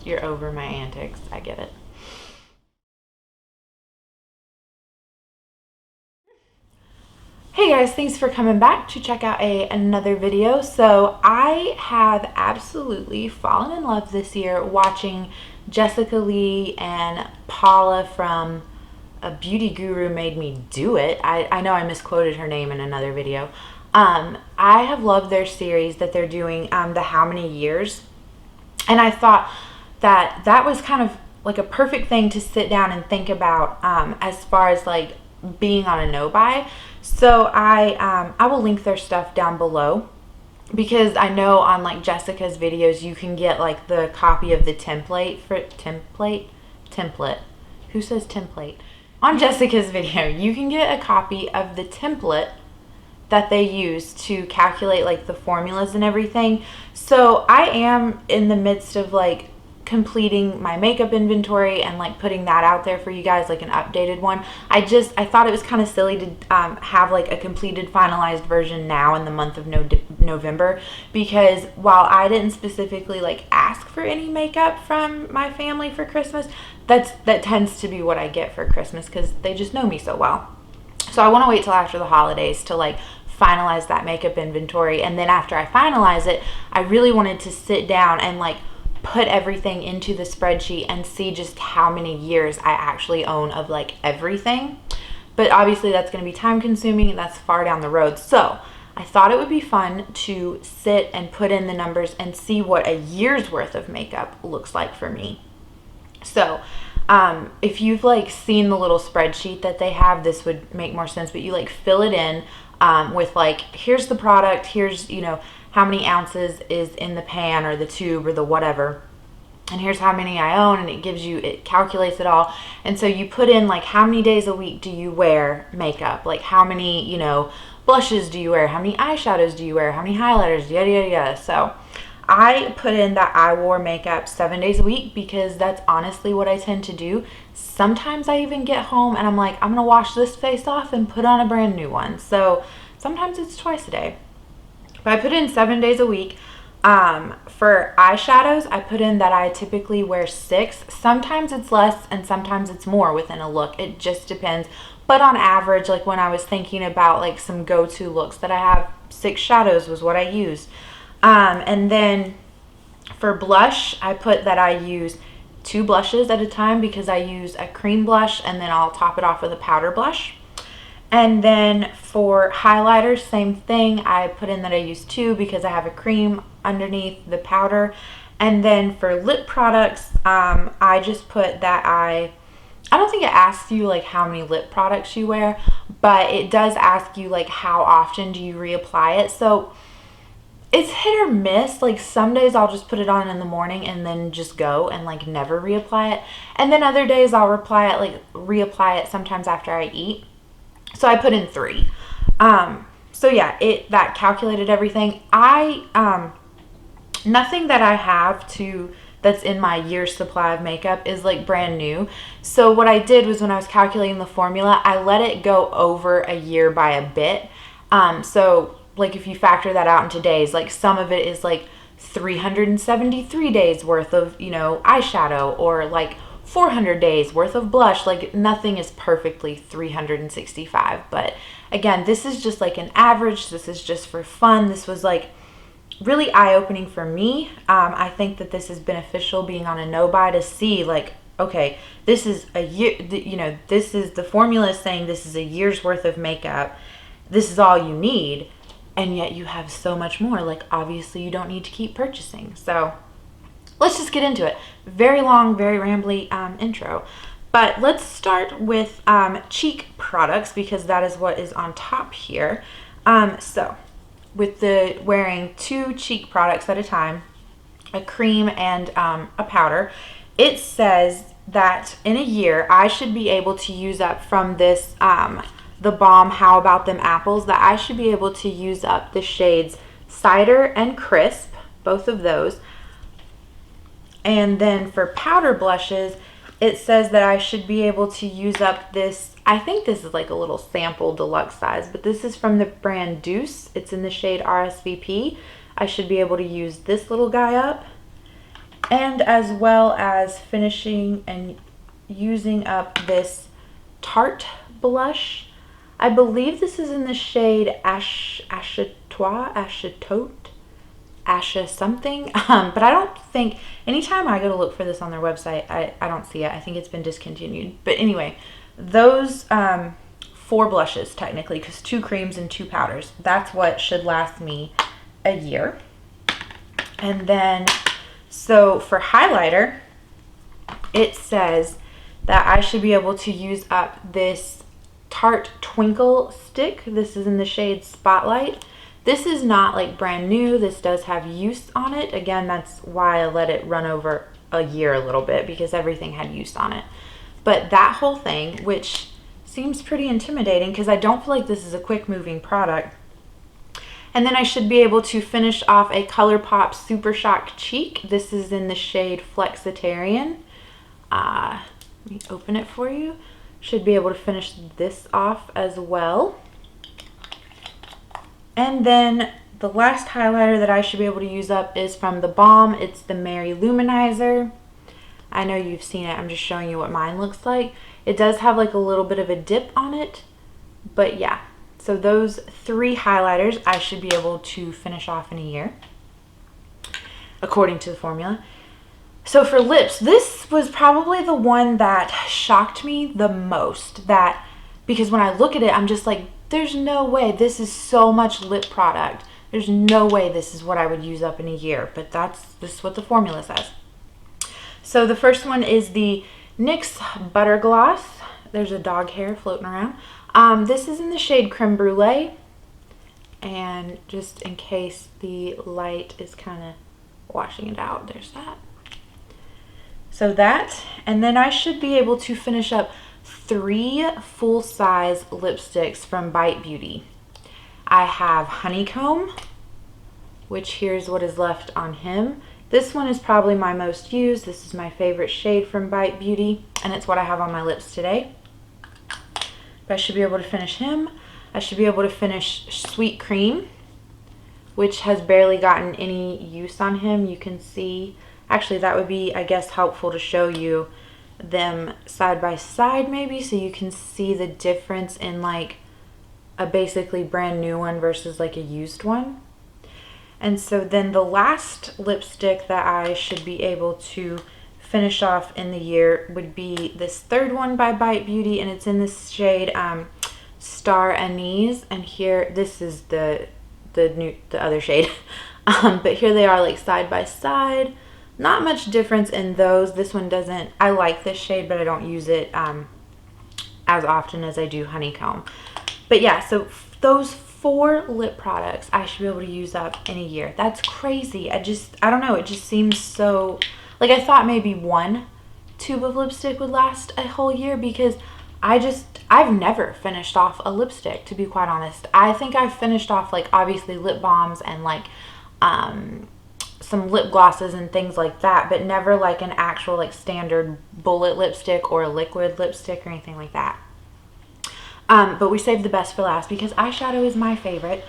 You're over my antics. I get it. Hey guys, thanks for coming back to check out another video. So I have absolutely fallen in love this year watching Jessica Lee and Paula from A Beauty Guru Made Me Do It. I know I misquoted her name in another video. I have loved their series that they're doing, the How Many Years. And I thought that that was kind of like a perfect thing to sit down and think about, as far as like being on a no buy. So I will link their stuff down below, because I know on like Jessica's videos you can get like the copy of the template. Who says template? On Jessica's video, you can get a copy of the template that they use to calculate like the formulas and everything. So I am in the midst of like completing my makeup inventory and like putting that out there for you guys, like an updated one. I thought it was kind of silly to have like a completed finalized version now in the month of November, because while I didn't specifically like ask for any makeup from my family for Christmas, that tends to be what I get for Christmas because they just know me so well. So I want to wait till after the holidays to like finalize that makeup inventory, and then after I finalize it, I really wanted to sit down and like put everything into the spreadsheet and see just how many years I actually own of like everything. But obviously that's going to be time consuming and that's far down the road. So I thought it would be fun to sit and put in the numbers and see what a year's worth of makeup looks like for me. So if you've like seen the little spreadsheet that they have, this would make more sense, but you like fill it in with like, here's the product, here's, you know, how many ounces is in the pan or the tube or the whatever, and here's how many I own, and it calculates it all. And so you put in like how many days a week do you wear makeup, like how many, you know, blushes do you wear, how many eyeshadows do you wear, how many highlighters, yada yada yada. So I put in that I wore makeup 7 days a week because that's honestly what I tend to do. Sometimes I even get home and I'm like, I'm gonna wash this face off and put on a brand new one. So sometimes it's twice a day. But I put in 7 days a week. For eyeshadows, I put in that I typically wear 6. Sometimes it's less and sometimes it's more within a look. It just depends. But on average, like when I was thinking about like some go-to looks that I have, 6 shadows was what I used. And then for blush, I put that I use 2 blushes at a time because I use a cream blush and then I'll top it off with a powder blush. And then for highlighters, same thing. I put in that I use 2 because I have a cream underneath the powder. And then for lip products, I just put that I don't think it asks you like how many lip products you wear, but it does ask you like how often do you reapply it. So it's hit or miss. Like some days I'll just put it on in the morning and then just go and like never reapply it. And then other days I'll reapply it sometimes after I eat. So I put in 3. So yeah, that calculated everything. Nothing that I have that's in my year's supply of makeup is like brand new. So what I did was when I was calculating the formula, I let it go over a year by a bit. So like if you factor that out into days, like some of it is like 373 days worth of, you know, eyeshadow, or like 400 days worth of blush. Like nothing is perfectly 365. But again, this is just like an average. This is just for fun. This was like really eye-opening for me. I think that this is beneficial being on a no-buy to see like, okay, this is a year, you know, this is the formula is saying this is a year's worth of makeup. This is all you need. And yet you have so much more. Like obviously you don't need to keep purchasing. So let's just get into it. Very long, very rambly intro. But let's start with cheek products because that is what is on top here. So with the wearing 2 cheek products at a time, a cream and a powder, it says that in a year I should be able to use up from this the Balm How About Them Apples, that I should be able to use up the shades Cider and Crisp, both of those. And then for powder blushes, it says that I should be able to use up this, I think this is like a little sample deluxe size, but this is from the brand Deuce. It's in the shade RSVP. I should be able to use this little guy up. and as well as finishing and using up this Tarte blush. I believe this is in the shade Ashatote, Asha something. But I don't think, anytime I go to look for this on their website, I don't see it. I think it's been discontinued. But anyway, those 4 blushes technically, because 2 creams and 2 powders. That's what should last me a year. And then, so for highlighter, it says that I should be able to use up this Tarte Twinkle stick. This is in the shade Spotlight. This is not like brand new. This does have use on it. Again, that's why I let it run over a year a little bit, because everything had use on it. But that whole thing, which seems pretty intimidating because I don't feel like this is a quick moving product. And then I should be able to finish off a ColourPop Super Shock Cheek. This is in the shade Flexitarian. Let me open it for you. Should be able to finish this off as well. And then the last highlighter that I should be able to use up is from the Balm. It's the Mary Luminizer. I know you've seen it. I'm just showing you what mine looks like. It does have like a little bit of a dip on it. But yeah, so those 3 highlighters I should be able to finish off in a year, according to the formula. So for lips, this was probably the one that shocked me the most. That, because when I look at it, I'm just like, there's no way. This is so much lip product. There's no way this is what I would use up in a year. But this is what the formula says. So the first one is the NYX Butter Gloss. There's a dog hair floating around. This is in the shade Creme Brulee. And just in case the light is kind of washing it out, there's that. So that, and then I should be able to finish up 3 full-size lipsticks from Bite Beauty. I have Honeycomb, which here's what is left on him. This one is probably my most used. This is my favorite shade from Bite Beauty, and it's what I have on my lips today. But I should be able to finish him. I should be able to finish Sweet Cream, which has barely gotten any use on him. You can see, actually that would be, I guess, helpful to show you them side by side maybe, so you can see the difference in like a basically brand new one versus like a used one. And so then the last lipstick that I should be able to finish off in the year would be this third one by Bite Beauty, and it's in this shade Star Anise. And here, this is the other shade. But here they are like side by side. Not much difference in those. This one doesn't, I like this shade, but I don't use it as often as I do Honeycomb. But yeah, so those 4 lip products I should be able to use up in a year. That's crazy. I don't know, it just seems so, like I thought maybe 1 tube of lipstick would last a whole year, because I've never finished off a lipstick, to be quite honest. I think I've finished off like obviously lip balms and like some lip glosses and things like that, but never like an actual like standard bullet lipstick or a liquid lipstick or anything like that. But we saved the best for last because eyeshadow is my favorite.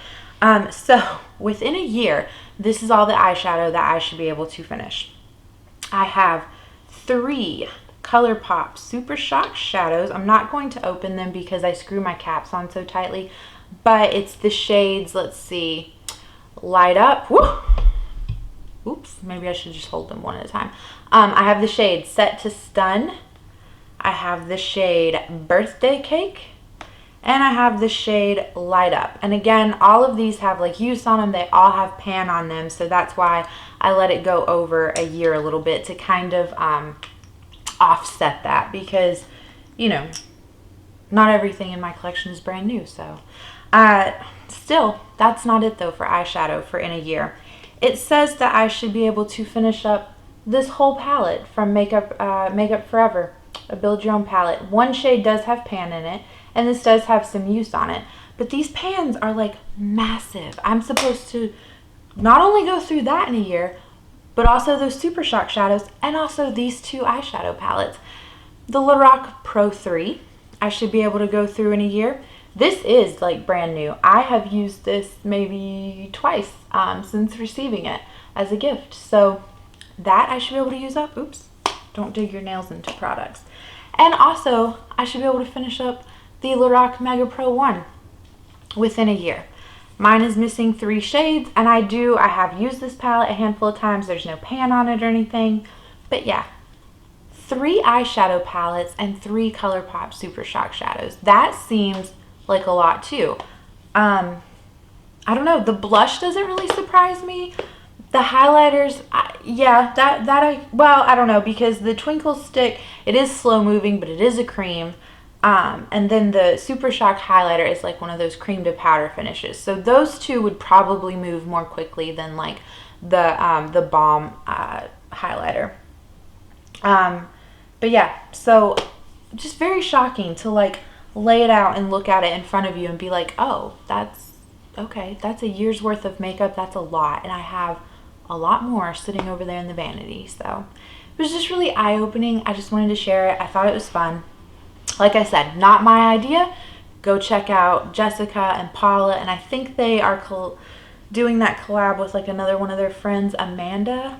So within a year, this is all the eyeshadow that I should be able to finish. I have 3 ColourPop Super Shock shadows. I'm not going to open them because I screw my caps on so tightly, but it's the shades, let's see, Light Up. Woo! Oops, maybe I should just hold them one at a time. I have the shade Set to Stun. I have the shade Birthday Cake. And I have the shade Light Up. And again, all of these have like use on them. They all have pan on them. So that's why I let it go over a year a little bit, to kind of offset that, because, you know, not everything in my collection is brand new. So still, that's not it though for eyeshadow for in a year. It says that I should be able to finish up this whole palette from Makeup Forever, a build your own palette. 1 shade does have pan in it, and this does have some use on it, but these pans are like massive. I'm supposed to not only go through that in a year, but also those Super Shock shadows, and also these 2 eyeshadow palettes. The Lorac Pro 3 I should be able to go through in a year. This is like brand new. I have used this maybe twice since receiving it as a gift. So that I should be able to use up. Oops, don't dig your nails into products. And also, I should be able to finish up the Lorac Mega Pro 1 within a year. Mine is missing 3 shades, and I have used this palette a handful of times. There's no pan on it or anything. But yeah, 3 eyeshadow palettes and 3 ColourPop Super Shock shadows. That seems like a lot too. I don't know. The blush doesn't really surprise me. The highlighters, I don't know, because the Twinkle Stick, it is slow moving, but it is a cream. And then the Super Shock highlighter is like one of those cream to powder finishes. So those two would probably move more quickly than like the Balm highlighter. But yeah, so just very shocking to like lay it out and look at it in front of you and be like, oh, that's okay. That's a year's worth of makeup. That's a lot. And I have a lot more sitting over there in the vanity. So it was just really eye-opening. I just wanted to share it. I thought it was fun. Like I said, not my idea. Go check out Jessica and Paula, and I think they are doing that collab with like another one of their friends, Amanda.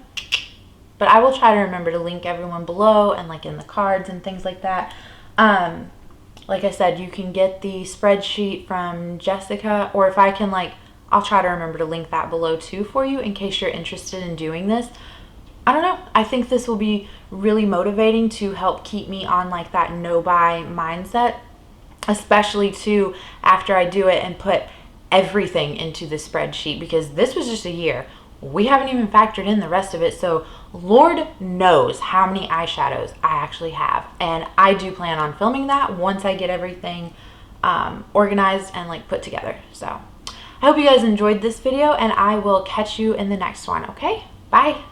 But I will try to remember to link everyone below and like in the cards and things like that. Like I said, you can get the spreadsheet from Jessica, or if I can I'll try to remember to link that below too for you in case you're interested in doing this. I don't know. I think this will be really motivating to help keep me on like that no-buy mindset, especially too after I do it and put everything into the spreadsheet, because this was just a year. We haven't even factored in the rest of it, so Lord knows how many eyeshadows I actually have. And I do plan on filming that once I get everything organized and like put together. So I hope you guys enjoyed this video, and I will catch you in the next one, okay? Bye.